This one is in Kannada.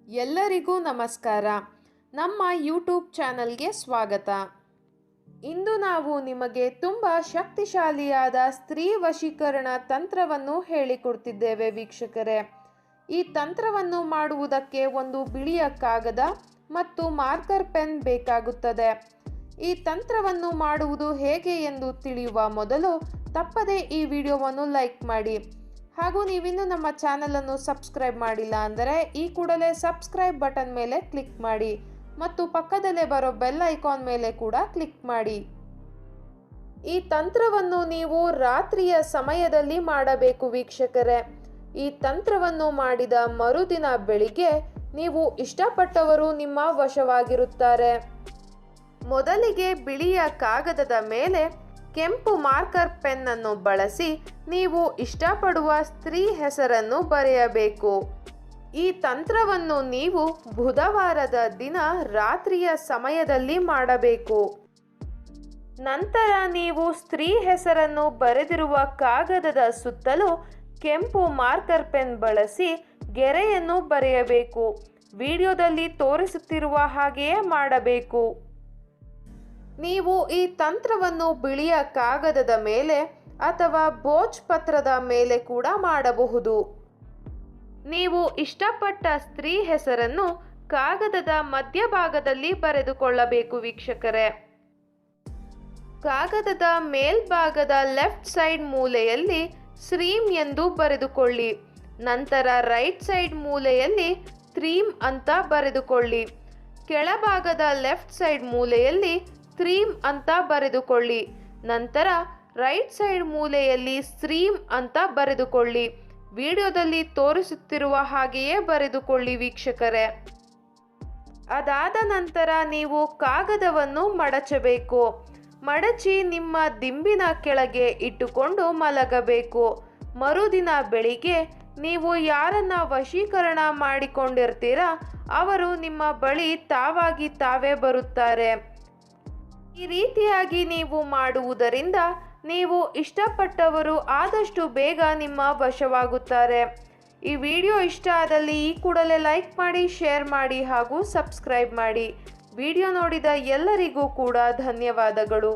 ಎಲ್ಲರಿಗೂ ನಮಸ್ಕಾರ. ನಮ್ಮ ಯೂಟ್ಯೂಬ್ ಚಾನಲ್ಗೆ ಸ್ವಾಗತ. ಇಂದು ನಾವು ನಿಮಗೆ ತುಂಬ ಶಕ್ತಿಶಾಲಿಯಾದ ಸ್ತ್ರೀ ವಶೀಕರಣ ತಂತ್ರವನ್ನು ಹೇಳಿಕೊಡ್ತಿದ್ದೇವೆ ವೀಕ್ಷಕರೇ. ಈ ತಂತ್ರವನ್ನು ಮಾಡುವುದಕ್ಕೆ ಒಂದು ಬಿಳಿಯ ಕಾಗದ ಮತ್ತು ಮಾರ್ಕರ್ ಪೆನ್ ಬೇಕಾಗುತ್ತದೆ. ಈ ತಂತ್ರವನ್ನು ಮಾಡುವುದು ಹೇಗೆ ಎಂದು ತಿಳಿಯುವ ಮೊದಲು ತಪ್ಪದೇ ಈ ವಿಡಿಯೋವನ್ನು ಲೈಕ್ ಮಾಡಿ. ಹಾಗೂ ನೀವಿನ್ನೂ ನಮ್ಮ ಚಾನಲನ್ನು ಸಬ್ಸ್ಕ್ರೈಬ್ ಮಾಡಿಲ್ಲ ಅಂದರೆ ಈ ಕೂಡಲೇ ಸಬ್ಸ್ಕ್ರೈಬ್ ಬಟನ್ ಮೇಲೆ ಕ್ಲಿಕ್ ಮಾಡಿ ಮತ್ತು ಪಕ್ಕದಲ್ಲೇ ಬರೋ ಬೆಲ್ ಐಕಾನ್ ಮೇಲೆ ಕೂಡ ಕ್ಲಿಕ್ ಮಾಡಿ. ಈ ತಂತ್ರವನ್ನು ನೀವು ರಾತ್ರಿಯ ಸಮಯದಲ್ಲಿ ಮಾಡಬೇಕು ವೀಕ್ಷಕರೇ. ಈ ತಂತ್ರವನ್ನು ಮಾಡಿದ ಮರುದಿನ ಬೆಳಿಗ್ಗೆ ನೀವು ಇಷ್ಟಪಟ್ಟವರು ನಿಮ್ಮ ವಶವಾಗಿರುತ್ತಾರೆ. ಮೊದಲಿಗೆ ಬಿಳಿಯ ಕಾಗದದ ಮೇಲೆ ಕೆಂಪು ಮಾರ್ಕರ್ ಪೆನ್ ಅನ್ನು ಬಳಸಿ ನೀವು ಇಷ್ಟಪಡುವ ಸ್ತ್ರೀ ಹೆಸರನ್ನು ಬರೆಯಬೇಕು. ಈ ತಂತ್ರವನ್ನು ನೀವು ಬುಧವಾರದ ದಿನ ರಾತ್ರಿಯ ಸಮಯದಲ್ಲಿ ಮಾಡಬೇಕು. ನಂತರ ನೀವು ಸ್ತ್ರೀ ಹೆಸರನ್ನು ಬರೆದಿರುವ ಕಾಗದದ ಸುತ್ತಲೂ ಕೆಂಪು ಮಾರ್ಕರ್ ಪೆನ್ ಬಳಸಿ ಗೆರೆಯನ್ನು ಬರೆಯಬೇಕು. ವಿಡಿಯೋದಲ್ಲಿ ತೋರಿಸುತ್ತಿರುವ ಹಾಗೆಯೇ ಮಾಡಬೇಕು. ನೀವು ಈ ತಂತ್ರವನ್ನು ಬಿಳಿಯ ಕಾಗದದ ಮೇಲೆ ಅಥವಾ ಭೋಜ್ ಪತ್ರದ ಮೇಲೆ ಕೂಡ ಮಾಡಬಹುದು. ನೀವು ಇಷ್ಟಪಟ್ಟ ಸ್ತ್ರೀ ಹೆಸರನ್ನು ಕಾಗದದ ಮಧ್ಯಭಾಗದಲ್ಲಿ ಬರೆದುಕೊಳ್ಳಬೇಕು ವೀಕ್ಷಕರೇ. ಕಾಗದದ ಮೇಲ್ಭಾಗದ ಲೆಫ್ಟ್ ಸೈಡ್ ಮೂಲೆಯಲ್ಲಿ ಶ್ರೀಮ್ ಎಂದು ಬರೆದುಕೊಳ್ಳಿ. ನಂತರ ರೈಟ್ ಸೈಡ್ ಮೂಲೆಯಲ್ಲಿ ತ್ರೀಮ್ ಅಂತ ಬರೆದುಕೊಳ್ಳಿ. ಕೆಳಭಾಗದ ಲೆಫ್ಟ್ ಸೈಡ್ ಮೂಲೆಯಲ್ಲಿ ತ್ರೀಮ್ ಅಂತ ಬರೆದುಕೊಳ್ಳಿ. ನಂತರ ರೈಟ್ ಸೈಡ್ ಮೂಲೆಯಲ್ಲಿ ಸ್ಟ್ರೀಮ್ ಅಂತ ಬರೆದುಕೊಳ್ಳಿ. ವಿಡಿಯೋದಲ್ಲಿ ತೋರಿಸುತ್ತಿರುವ ಹಾಗೆಯೇ ಬರೆದುಕೊಳ್ಳಿ ವೀಕ್ಷಕರೇ. ಅದಾದ ನಂತರ ನೀವು ಕಾಗದವನ್ನು ಮಡಚಬೇಕು. ಮಡಚಿ ನಿಮ್ಮ ದಿಂಬಿನ ಕೆಳಗೆ ಇಟ್ಟುಕೊಂಡು ಮಲಗಬೇಕು. ಮರುದಿನ ಬೆಳಿಗ್ಗೆ ನೀವು ಯಾರನ್ನ ವಶೀಕರಣ ಮಾಡಿಕೊಂಡಿರ್ತೀರಾ ಅವರು ನಿಮ್ಮ ಬಳಿ ತಾವಾಗಿ ತಾವೇ ಬರುತ್ತಾರೆ. ಈ ರೀತಿಯಾಗಿ ನೀವು ಮಾಡುವುದರಿಂದ ನೀವು ಇಷ್ಟಪಟ್ಟವರು ಆದಷ್ಟು ಬೇಗ ನಿಮ್ಮ ವಶವಾಗುತ್ತಾರೆ. ಈ ವಿಡಿಯೋ ಇಷ್ಟ ಆದಲ್ಲಿ ಈ ಕೂಡಲೇ ಲೈಕ್ ಮಾಡಿ, ಶೇರ್ ಮಾಡಿ ಹಾಗೂ ಸಬ್ಸ್ಕ್ರೈಬ್ ಮಾಡಿ. ವಿಡಿಯೋ ನೋಡಿದ ಎಲ್ಲರಿಗೂ ಕೂಡ ಧನ್ಯವಾದಗಳು.